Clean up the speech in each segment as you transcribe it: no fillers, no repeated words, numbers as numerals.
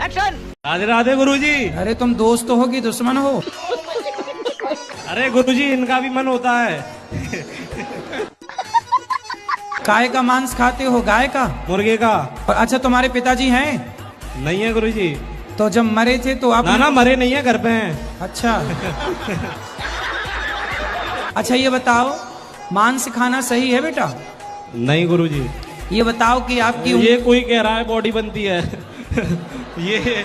Action. Radhe Radhe गुरुजी। अरे तुम दोस्त हो कि दुश्मन हो? अरे गुरुजी इनका भी मन होता है। गाय का मांस खाते हो? गाय का? मुर्गे का। अच्छा तुम्हारे पिताजी हैं? नहीं है गुरुजी। तो जब मरे थे तो आप? ना मरे नहीं है, घर पे हैं। अच्छा। अच्छा ये बताओ मांस खाना सही है बेटा? नहीं गुरुजी। ये बताओ कि आपकी ये कोई कह रहा है बॉडी बनती है। ये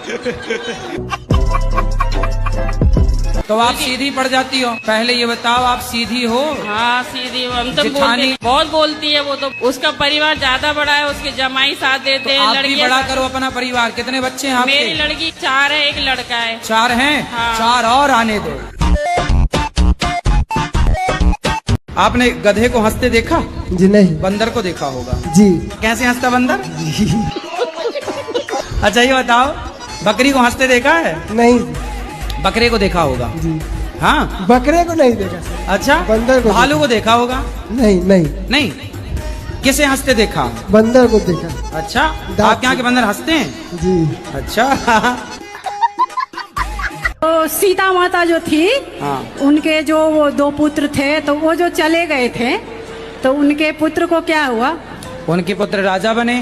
तो आप सीधी पड़ जाती हो। पहले ये बताओ आप सीधी हो? हाँ सीधी हो। हम तो जेठानी बहुत बोलती है वो तो। उसका परिवार ज्यादा बड़ा है, उसके जमाई साथ देते हैं। आप भी बड़ा करो अपना परिवार। कितने बच्चे हैं आपके? मेरी लड़की 4 है, एक लड़का है। 4 हैं? हाँ। 4 और आने दो। आपने गधे को हंसते देखा? जी नहीं। बंदर को देखा होगा? जी। कैसे हंसता बंदर? अच्छा ये बताओ बकरी को हंसते देखा है? नहीं। बकरे को देखा होगा? जी। हाँ बकरे को नहीं देखा सर। अच्छा बंदर को? भालू को देखा होगा? नहीं नहीं नहीं। किसे हंसते देखा? बंदर को देखा। अच्छा आपके यहाँ के बंदर हंसते हैं? जी। अच्छा। तो सीता माता जो थी हाँ। उनके जो वो 2 पुत्र थे तो वो जो चले गए थे तो उनके पुत्र को क्या हुआ? उनके पुत्र राजा बने।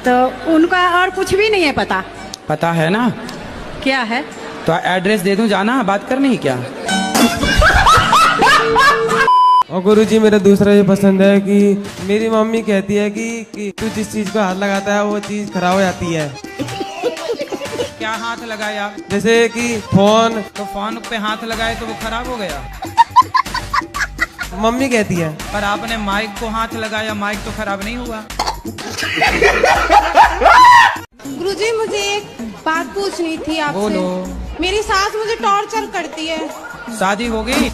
तो उनका और कुछ भी नहीं है पता? पता है ना? क्या है? तो एड्रेस दे दूं, जाना बात करनी है क्या? और गुरुजी मेरा दूसरा ये पसंद है कि मेरी मम्मी कहती है कि तू जिस चीज को हाथ लगाता है वो चीज खराब हो जाती है। क्या हाथ लगाया? जैसे कि फोन। तो फोन पे हाथ लगाए तो वो खराब हो गया? मम्मी कहती है। पर आपने माइक को हाथ लगाया, माइक तो खराब नहीं हुआ? गुरुजी मुझे एक बात पूछनी थी आपसे। बोलो। मेरी सास मुझे टॉर्चर करती है। शादी हो गई?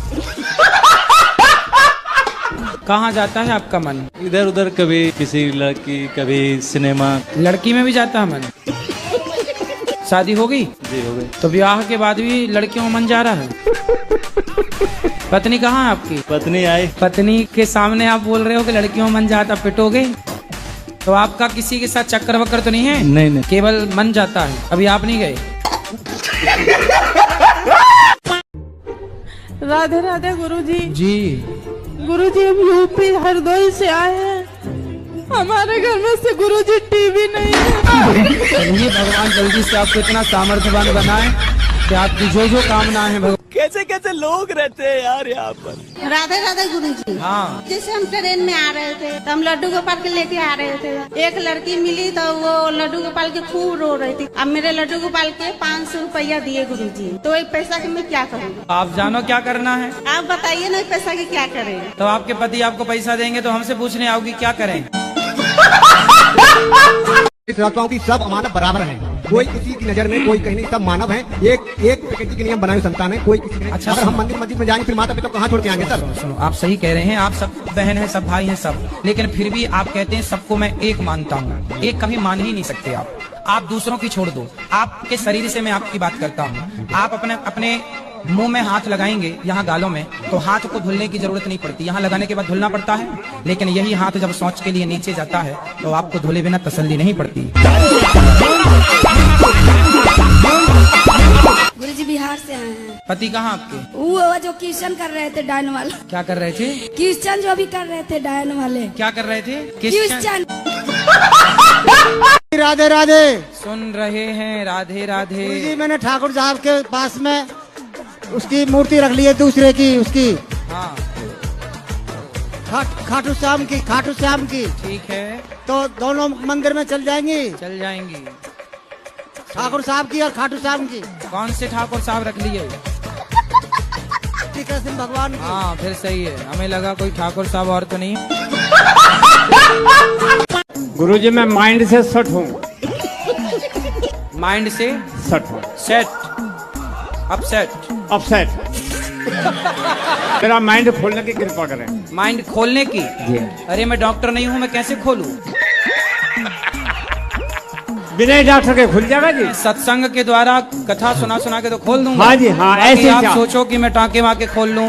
कहाँ जाता है आपका मन? इधर उधर, कभी किसी लड़की, कभी सिनेमा। लड़की में भी जाता है मन? शादी हो गई? जी हो गई। तो विवाह के बाद भी लड़कियों में मन जा रहा है? पत्नी कहाँ है आपकी? पत्नी आई। पत्नी के सामने आप बोल रहे हो कि लड़कियों में मन जाता, पिटोगे? तो आपका किसी के साथ चक्कर वक्कर तो नहीं है? नहीं नहीं। केवल मन जाता है। अभी आप नहीं गए? राधे राधे गुरुजी। जी। गुरुजी हम यूपी हरदोई से आए हैं। हमारे घर में से गुरुजी टीवी नहीं है। चलिए भगवान जल्दी से आपको इतना सामर्थ्यवान बनाए कि आपकी जो जो कामना है भगवान। कैसे कैसे लोग रहते हैं यार यहाँ पर। राधे राधे गुरुजी। हाँ। जैसे हम ट्रेन में आ रहे थे तो हम लड्डू गोपाल के लेके आ रहे थे। एक लड़की मिली तो वो लड्डू गोपाल के खूब रो रही थी। अब मेरे लड्डू गोपाल के 500 रुपया दिए गुरुजी। तो एक पैसा के मैं क्या करूँ? आप जानो क्या करना है? आप बताइए ना पैसा के क्या करें? तो आपके पति आपको पैसा देंगे तो हमसे पूछने आओगी क्या करें? की सब अमानत बराबर है। कोई किसी की नजर में कोई कहीं नहीं, सब मानव है। एक प्रकृति के नियम बनाए संतान है, कोई किसी के नहीं। अच्छा, अगर हम मंदिर मस्जिद में जाएंगे फिर माता पिता कहाँ छोड़ के आएंगे सर? सुनो आप सही कह रहे हैं। आप सब बहन हैं, सब भाई हैं सब, लेकिन फिर भी आप कहते हैं सबको मैं एक मानता हूँ। एक कभी मान ही नहीं सकते आप दूसरों की छोड़ दो। आपके शरीर से मैं आपकी बात करता हूँ। आप अपने मुंह में हाथ लगाएंगे, यहाँ गालों में, तो हाथ को धुलने की जरूरत नहीं पड़ती। यहाँ लगाने के बाद धुलना पड़ता है, लेकिन यही हाथ जब शौच के लिए नीचे जाता है तो आपको धुले बिना तसल्ली नहीं पड़ती। गुरुजी बिहार से आए हैं। पति कहाँ आपके? वो जो कीर्तन कर रहे थे डायन वाले। क्या कर रहे थे? कीर्तन जो भी कर रहे थे डायन वाले। क्या कर रहे थे? कीर्तन। राधे राधे। सुन रहे हैं राधे राधे। जी मैंने ठाकुर साहब के पास में उसकी मूर्ति रख ली है, दूसरे की उसकी। हाँ। खाटू श्याम की। खाटू श्याम की। ठीक है। तो दोनों मंदिर में चल जाएंगी? चल जाएंगी। ठाकुर साहब की और खाटू श्याम की। कौन से ठाकुर साहब रख लिए? कृष्ण भगवान की। हाँ फिर सही है। हमें लगा कोई ठाकुर साहब और तो नहीं। गुरुजी मैं माइंड से सेट हूँ। माइंड से सेट हूँ। Set upset upset. मेरा माइंड खोलने की कृपा करें। माइंड खोलने की? जी। अरे मैं डॉक्टर नहीं हूँ, मैं कैसे खोलूँ? बिना डॉक्टर के खुल जाएगा जी। सत्संग के द्वारा कथा सुना के तो खोल दूंगा। हाँ जी हाँ। ऐसे आप सोचो कि मैं टाँके वाके खोल लूँ।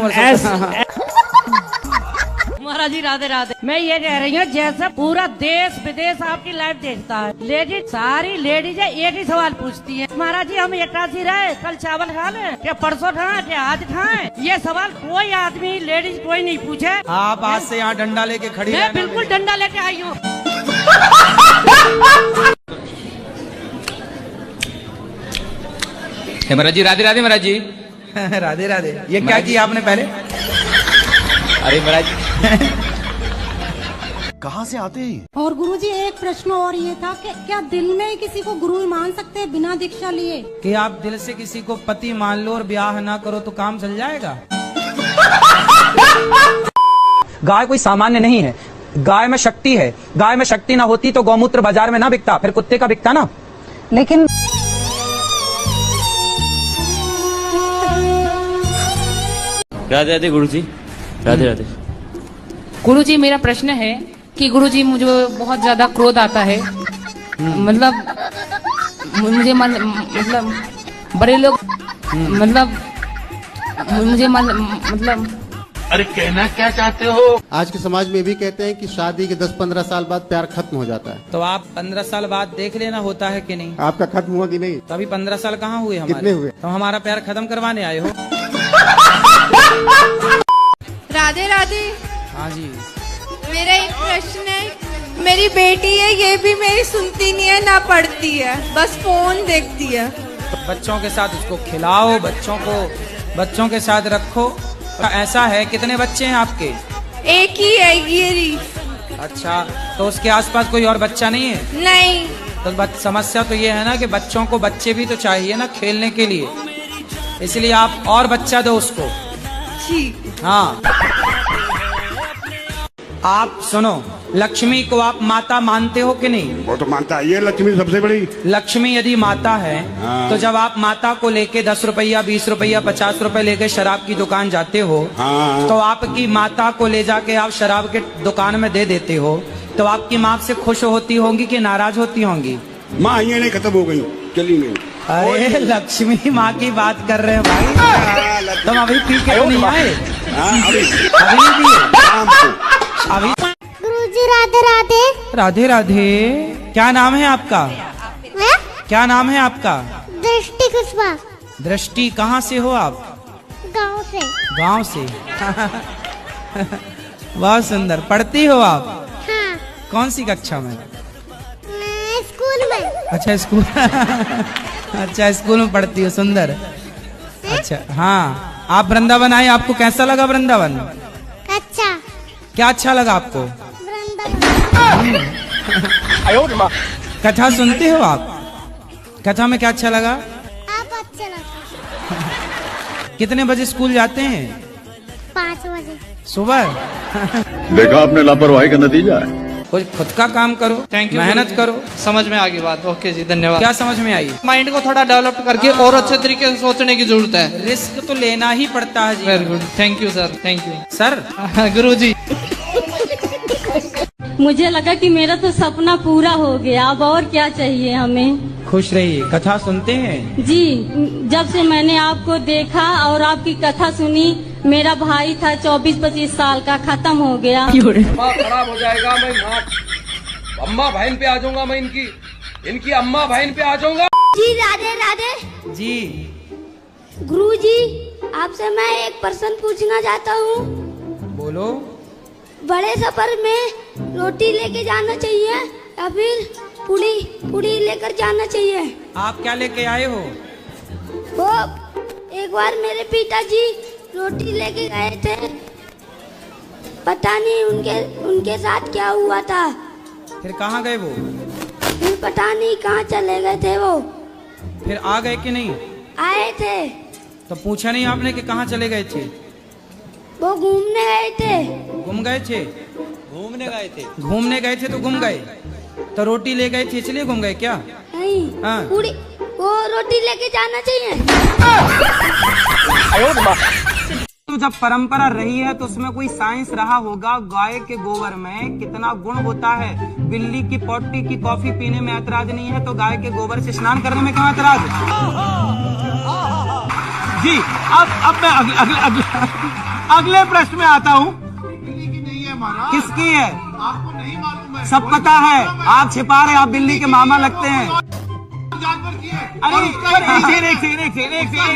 माता जी राधे राधे। मैं ये कह रही हूँ जैसे पूरा देश विदेश आपकी लाइव देखता है, लेडीज सारी लेडीज एक ही सवाल पूछती है, महाराज जी हम एकादशी रहे, कल चावल खा ले क्या, परसों खाए क्या, आज खाए? ये सवाल कोई आदमी लेडीज कोई नहीं पूछे। आप आज से यहाँ डंडा लेके खड़ी मैं बिल्कुल डंडा लेके आई हूँ। महाराज जी राधे राधे। महाराज जी राधे राधे। ये क्या किया आपने पहले? अरे महाराज कहाँ से आते हैं? और गुरुजी एक प्रश्न और ये था कि क्या दिल में ही किसी को गुरु मान सकते हैं बिना दीक्षा लिए? कि आप दिल से किसी को पति मान लो और ब्याह ना करो तो काम चल जाएगा? गाय कोई सामान्य नहीं है, गाय में शक्ति है। गाय में शक्ति ना होती तो गौमूत्र बाजार में ना बिकता, फिर कुत्ते का बिकता ना। लेकिन राधे राधे गुरुजी, राधे राधे। गुरुजी मेरा प्रश्न है कि गुरुजी मुझे बहुत ज्यादा क्रोध आता है, मतलब मुझे मतलब बड़े लोग मतलब मुझे मतलब अरे कहना क्या चाहते हो? आज के समाज में भी कहते हैं कि शादी के 10-15 साल बाद प्यार खत्म हो जाता है। तो आप 15 साल बाद देख लेना होता है कि नहीं? आपका खत्म हुआ कि नहीं? तो अभी 15 साल कहाँ हुए हमारे? कितने हुए? तो हमारा प्यार खत्म करवाने आए हो? राधे राधे। हाँ जी। मेरा एक प्रश्न है, मेरी बेटी है, ये भी मेरी सुनती नहीं है ना पढ़ती है, बस फोन देखती है। तो बच्चों के साथ उसको खिलाओ, बच्चों के साथ रखो। ऐसा है कितने बच्चे हैं आपके? एक ही है गिरी। अच्छा, तो उसके आसपास कोई और बच्चा नहीं है? नहीं। तो समस्या तो ये है ना कि बच्चों को बच्चे भी तो चाहिए ना खेलने के लिए, इसलिए आप और बच्चा दो उसको। हाँ। आप सुनो, लक्ष्मी को आप माता मानते हो कि नहीं? वो तो मानता है, ये लक्ष्मी सबसे बड़ी। लक्ष्मी यदि माता है तो जब आप माता को लेके 10 रुपया 20 रुपया 50 रुपए लेके शराब की दुकान जाते हो, तो आपकी माता को ले जाके आप शराब के दुकान में दे देते हो, तो आपकी माँ से खुश होती होंगी कि नाराज होती होंगी? माँ ये नहीं खत्म हो गई, चली नहीं। अरे लक्ष्मी माँ की बात कर रहे हैं भाई, तुम अभी पी के तो नहीं आए? अभी नहीं पिए? अभी। गुरुजी राधे राधे। राधे राधे। क्या नाम है आपका? क्या नाम है आपका? दृष्टि कुशवाहा। दृष्टि, कहाँ से हो आप? गांव से। गांव से। बहुत सुंदर। पढ़ती हो आप? हाँ। कौन सी कक्षा में? स्कूल में। अच्छा स्कूल। अच्छा स्कूल में पढ़ती हो, सुंदर। अच्छा हाँ, आप वृंदावन आए, आपको कैसा लगा वृंदावन? अच्छा। क्या अच्छा लगा आपको? कथा सुनते हो आप? कथा में क्या अच्छा लगा? आप अच्छा लगा। कितने बजे स्कूल जाते हैं? 5 बजे सुबह। देखा आपने लापरवाही का नतीजा है। कुछ खुद का काम करो, मेहनत करो। समझ में आ गई बात। ओके जी, धन्यवाद। क्या समझ में आई? माइंड को थोड़ा डेवलप करके और अच्छे तरीके से सोचने की जरूरत है। रिस्क तो लेना ही पड़ता है जी। Very good, thank you sir, thank you sir. Guruji. मुझे लगा कि मेरा तो सपना पूरा हो गया, अब और क्या चाहिए हमें। खुश रहिए। कथा सुनते हैं जी? जब से मैंने आपको देखा और आपकी कथा सुनी, मेरा भाई था 24-25 साल का, खत्म हो गया। खराब हो जाएगा, मैं अम्मा बहन पे आ जाऊंगा, मैं इनकी अम्मा बहन पे आ जाऊंगा। जी राधे राधे। जी। गुरुजी आपसे मैं एक प्रश्न पूछना चाहता हूँ। बोलो। बड़े सफर में रोटी लेके जाना चाहिए या फिर पूड़ी लेकर जाना चाहिए? आप क्या लेके आए हो? वो एक बार मेरे पिताजी रोटी लेके गए थे, पता नहीं उनके साथ क्या हुआ था। फिर कहाँ गए वो? फिर पता नहीं कहाँ चले गए थे वो। फिर आ गए कि नहीं? आए थे। तो पूछा नहीं आपने कि कहाँ चले गए थे? वो घूमने गए थे। घूम गए थे? घूमने गए थे। घूमने गए थे तो घूम गए? तो रोटी ले गए थे इसलिए घूम गए क्या? नहीं। हाँ। पूरी वो रोटी लेके जाना चाहिए। तो जब परंपरा रही है तो उसमें कोई साइंस रहा होगा। गाय के गोबर में कितना गुण होता है। बिल्ली की पोटी की कॉफी पीने में ऐतराज नहीं है, तो गाय के गोबर से स्नान करने में क्यों ऐतराज? जी अब मैं अगले प्रश्न में आता हूँ। हमारा। किसकी है? आपको नहीं मालूम है? सब पता है, आप छिपा रहे, आप बिल्ली के मामा लगते हैं। जानवर की है। अरे एक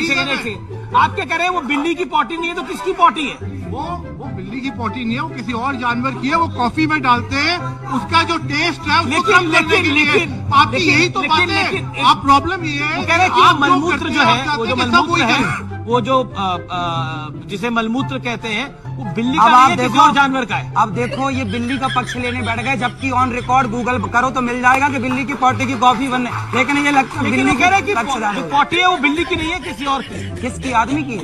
सेकंड, आप क्या कह रहे हैं? वो बिल्ली की पॉटी नहीं है तो किसकी पॉटी है? वो बिल्ली की पॉटी नहीं है, वो किसी और जानवर की है। वो कॉफी में डालते हैं, उसका जो टेस्ट है उसको कम करने के लिए। आपकी यही तो बात है। आप प्रॉब्लम ये है, कह रहे हैं कि मलमूत्र जो है, वो जो मलमूत्र है, वो जो जिसे मलमूत्र कहते हैं, वो बिल्ली का नहीं है, किसी और जानवर का है। अब देखो ये बिल्ली का पक्ष लेने बैठ गए, जबकि ऑन रिकॉर्ड गूगल करो तो मिल जाएगा कि बिल्ली की पॉटी की कॉफी बनने, लेकिन ये लगता है बिल्ली कह रहे कि जो पॉटी है वो बिल्ली की नहीं है, किसी और की। किसकी? आदमी की।